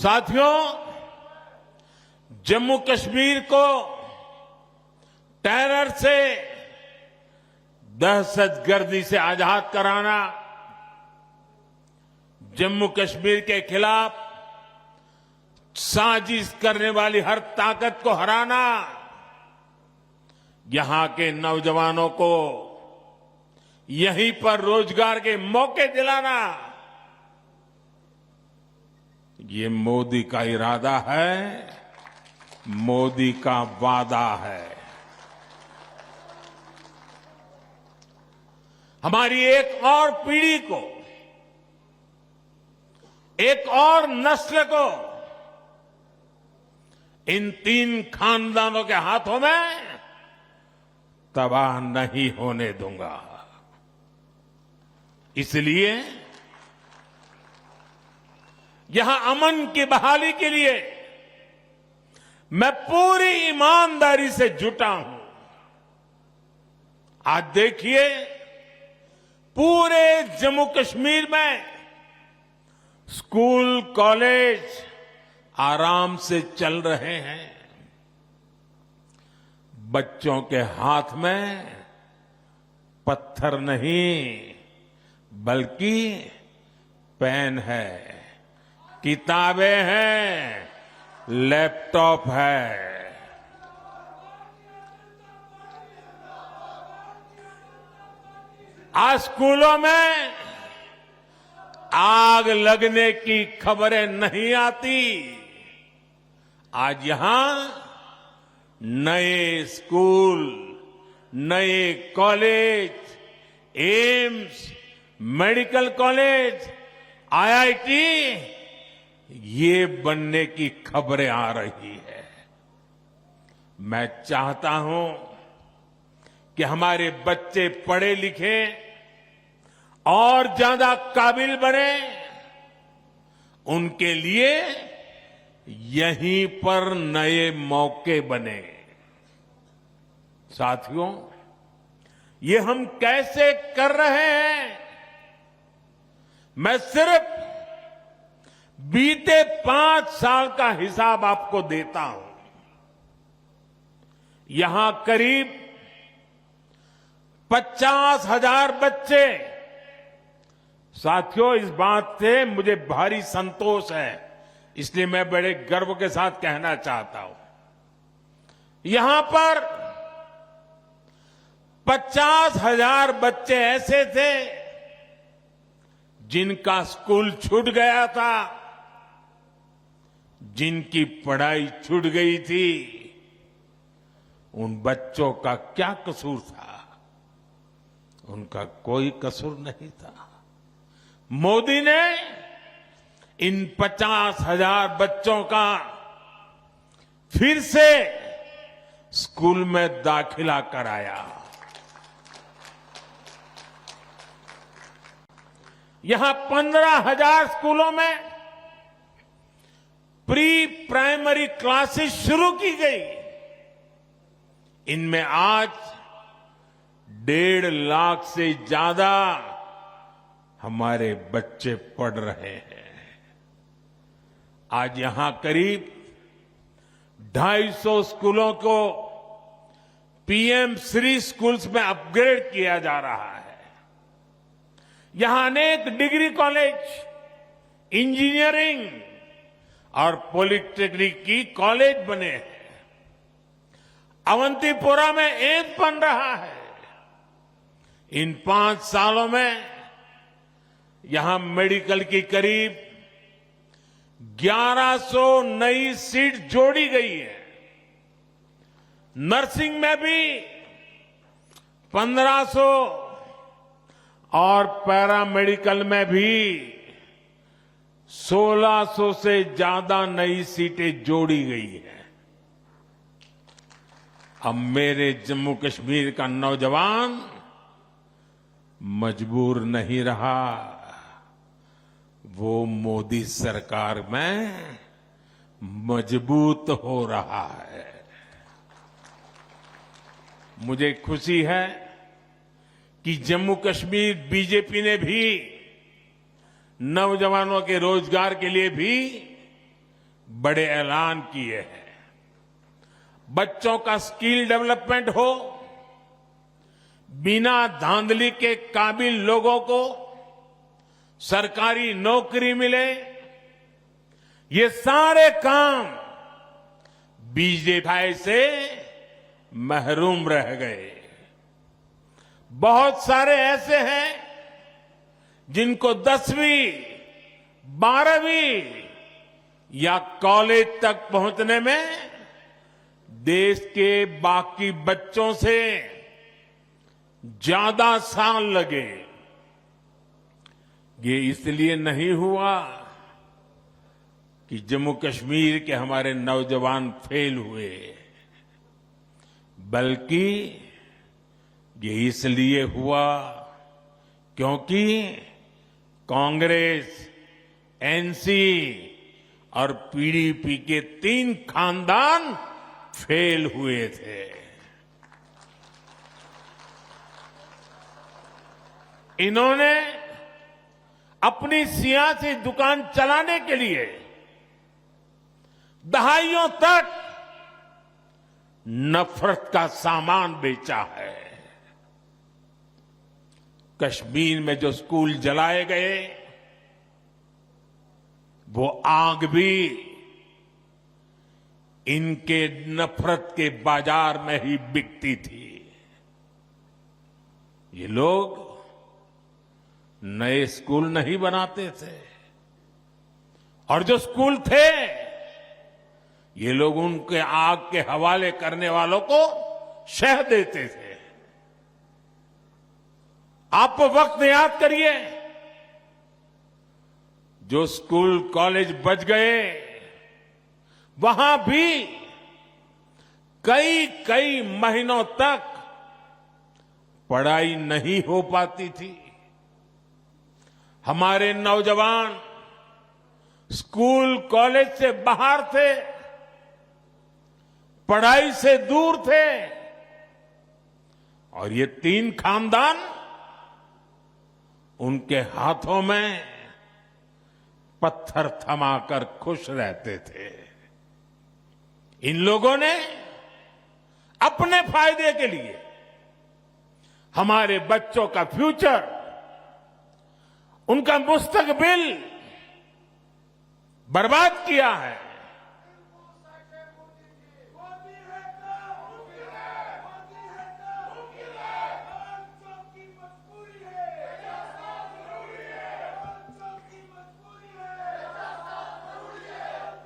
साथियों, जम्मू कश्मीर को टेरर से, दहशतगर्दी से आजाद कराना, जम्मू कश्मीर के खिलाफ साजिश करने वाली हर ताकत को हराना, यहां के नौजवानों को यहीं पर रोजगार के मौके दिलाना, ये मोदी का इरादा है, मोदी का वादा है। हमारी एक और पीढ़ी को, एक और नस्ल को इन तीन खानदानों के हाथों में तबाह नहीं होने दूंगा। इसलिए यहां अमन की बहाली के लिए मैं पूरी ईमानदारी से जुटा हूं। आज देखिए, पूरे जम्मू कश्मीर में स्कूल, कॉलेज आराम से चल रहे हैं। बच्चों के हाथ में पत्थर नहीं, बल्कि पेन है, किताबें हैं, लैपटॉप है। आज स्कूलों में आग लगने की खबरें नहीं आती। आज यहां नए स्कूल, नए college, AIIMS, medical college, IIT, ये बनने की खबरें आ रही है। मैं चाहता हूं कि हमारे बच्चे पढ़े लिखे और ज्यादा काबिल बने। उनके लिए यहीं पर नए मौके बने। साथियों, ये हम कैसे कर रहे हैं? मैं सिर्फ बीते 5 साल का हिसाब आपको देता हूं। यहां करीब 50,000 बच्चे। साथियों, इस बात से मुझे भारी संतोष है, इसलिए मैं बड़े गर्व के साथ कहना चाहता हूं, यहां पर 50,000 बच्चे ऐसे थे जिनका स्कूल छूट गया था, जिनकी पढ़ाई छूट गई थी। उन बच्चों का क्या कसूर था? उनका कोई कसूर नहीं था। मोदी ने इन 50,000 बच्चों का फिर से स्कूल में दाखिला कराया। यहां 15,000 स्कूलों में प्री प्राइमरी क्लासेस शुरू की गई। इनमें आज 1.5 लाख से ज्यादा हमारे बच्चे पढ़ रहे हैं। आज यहां करीब 250 स्कूलों को पीएम श्री स्कूल्स में अपग्रेड किया जा रहा है। यहां अनेक डिग्री कॉलेज, इंजीनियरिंग और पॉलिटेक्निक की कॉलेज बने हैं। अवंतीपोरा में एम्स बन रहा है। इन 5 सालों में यहां मेडिकल की करीब 1100 नई सीट जोड़ी गई है। नर्सिंग में भी 1500 और पैरामेडिकल में भी 1600 से ज्यादा नई सीटें जोड़ी गई हैं। अब मेरे जम्मू कश्मीर का नौजवान मजबूर नहीं रहा, वो मोदी सरकार में मजबूत हो रहा है। मुझे खुशी है कि जम्मू कश्मीर बीजेपी ने भी नौजवानों के रोजगार के लिए भी बड़े ऐलान किए हैं। बच्चों का स्किल डेवलपमेंट हो, बिना धांधली के काबिल लोगों को सरकारी नौकरी मिले, ये सारे काम बीजेपी से महरूम रह गए। बहुत सारे ऐसे हैं जिनको 10वीं, 12वीं या कॉलेज तक पहुंचने में देश के बाकी बच्चों से ज्यादा साल लगे। ये इसलिए नहीं हुआ कि जम्मू कश्मीर के हमारे नौजवान फेल हुए, बल्कि ये इसलिए हुआ क्योंकि कांग्रेस, एनसी और पीडीपी के 3 खानदान फेल हुए थे। इन्होंने अपनी सियासी दुकान चलाने के लिए दहाइयों तक नफरत का सामान बेचा है। कश्मीर में जो स्कूल जलाए गए, वो आग भी इनके नफरत के बाजार में ही बिकती थी। ये लोग नए स्कूल नहीं बनाते थे, और जो स्कूल थे, ये लोग उनके आग के हवाले करने वालों को शह देते थे। आप वक्त याद करिए, जो स्कूल कॉलेज बच गए, वहां भी कई महीनों तक पढ़ाई नहीं हो पाती थी। हमारे नौजवान स्कूल कॉलेज से बाहर थे, पढ़ाई से दूर थे, और ये 3 खानदान उनके हाथों में पत्थर थमाकर खुश रहते थे। इन लोगों ने अपने फायदे के लिए हमारे बच्चों का फ्यूचर, उनका मुस्तकबिल बर्बाद किया है।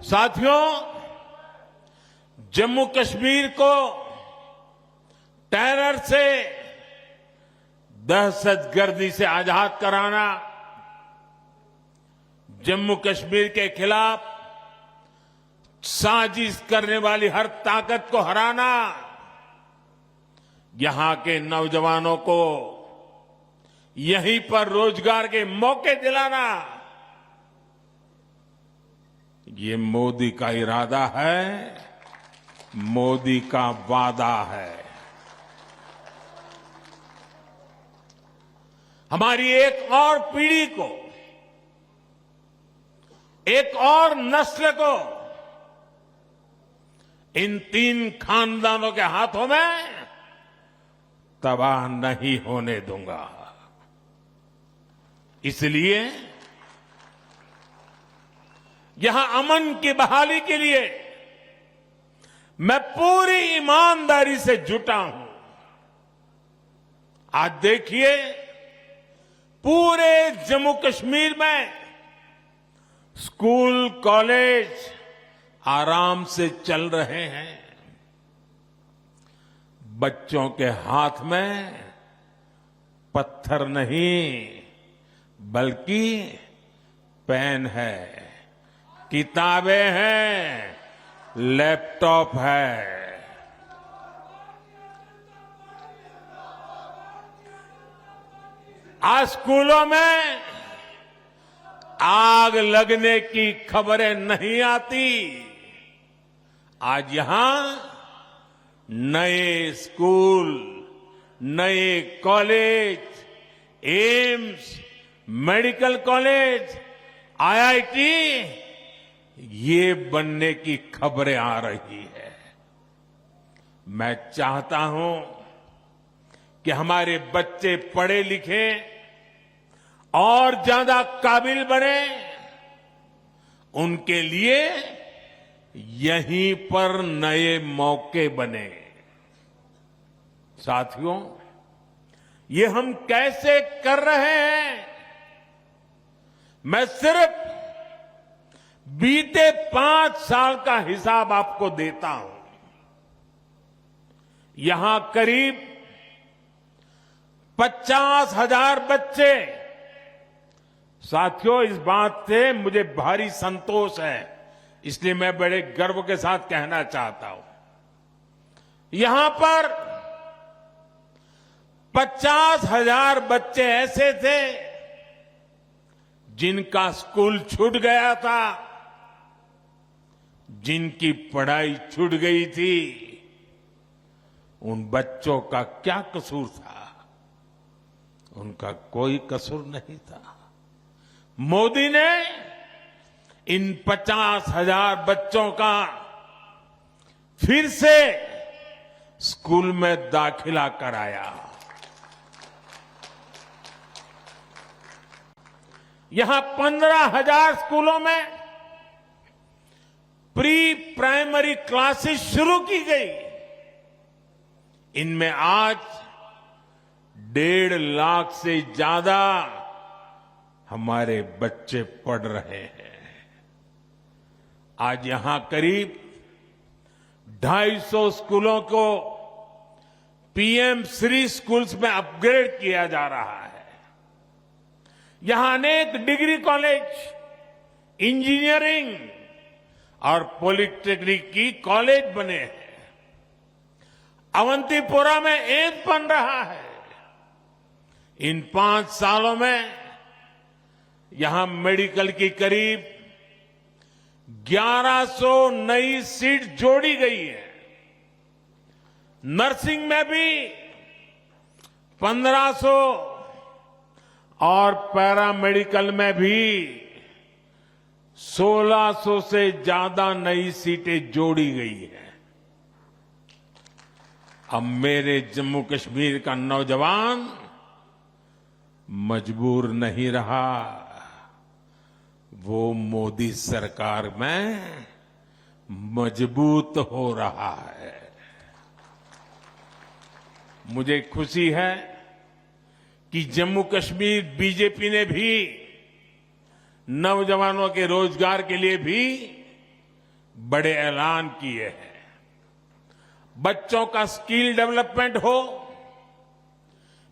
साथियों, जम्मू कश्मीर को टेरर से, दहशतगर्दी से आजाद कराना, जम्मू कश्मीर के खिलाफ साजिश करने वाली हर ताकत को हराना, यहां के नौजवानों को यहीं पर रोजगार के मौके दिलाना, ये मोदी का इरादा है, मोदी का वादा है। हमारी एक और पीढ़ी को, एक और नस्ल को इन 3 खानदानों के हाथों में तबाह नहीं होने दूंगा। इसलिए यहां अमन की बहाली के लिए मैं पूरी ईमानदारी से जुटा हूं। आज देखिए, पूरे जम्मू कश्मीर में स्कूल, कॉलेज आराम से चल रहे हैं। बच्चों के हाथ में पत्थर नहीं, बल्कि पेन है, किताबें हैं, लैपटॉप है। आज स्कूलों में आग लगने की खबरें नहीं आती। आज यहां नए स्कूल, नए college, AIIMS, medical college, IIT ये बनने की खबरें आ रही है। मैं चाहता हूं कि हमारे बच्चे पढ़े लिखे और ज्यादा काबिल बने, उनके लिए यहीं पर नए मौके बने। साथियों, ये हम कैसे कर रहे हैं? मैं सिर्फ बीते 5 साल का हिसाब आपको देता हूं। यहां करीब 50,000 बच्चे। साथियों, इस बात से मुझे भारी संतोष है, इसलिए मैं बड़े गर्व के साथ कहना चाहता हूं, यहां पर 50,000 बच्चे ऐसे थे जिनका स्कूल छूट गया था, जिनकी पढ़ाई छूट गई थी। उन बच्चों का क्या कसूर था? उनका कोई कसूर नहीं था। मोदी ने इन 50,000 बच्चों का फिर से स्कूल में दाखिला कराया। यहां 15,000 स्कूलों में प्री प्राइमरी क्लासेस शुरू की गई। इनमें आज 1.5 लाख से ज्यादा हमारे बच्चे पढ़ रहे हैं। आज यहां करीब 250 स्कूलों को पीएम श्री स्कूल्स में अपग्रेड किया जा रहा है। यहां अनेक डिग्री कॉलेज, इंजीनियरिंग और पॉलिटेक्निक की कॉलेज बने हैं। अवंतीपुरा में एम्स बन रहा है। इन 5 सालों में यहां मेडिकल की करीब 1100 नई सीट जोड़ी गई है। नर्सिंग में भी 1500 और पैरामेडिकल में भी 1600 से ज्यादा नई सीटें जोड़ी गई है। अब मेरे जम्मू कश्मीर का नौजवान मजबूर नहीं रहा, वो मोदी सरकार में मजबूत हो रहा है। मुझे खुशी है कि जम्मू कश्मीर बीजेपी ने भी नौजवानों के रोजगार के लिए भी बड़े ऐलान किए हैं। बच्चों का स्किल डेवलपमेंट हो,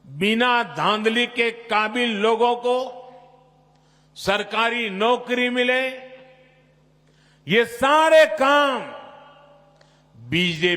बिना धांधली के काबिल लोगों को सरकारी नौकरी मिले, ये सारे काम बीजेपी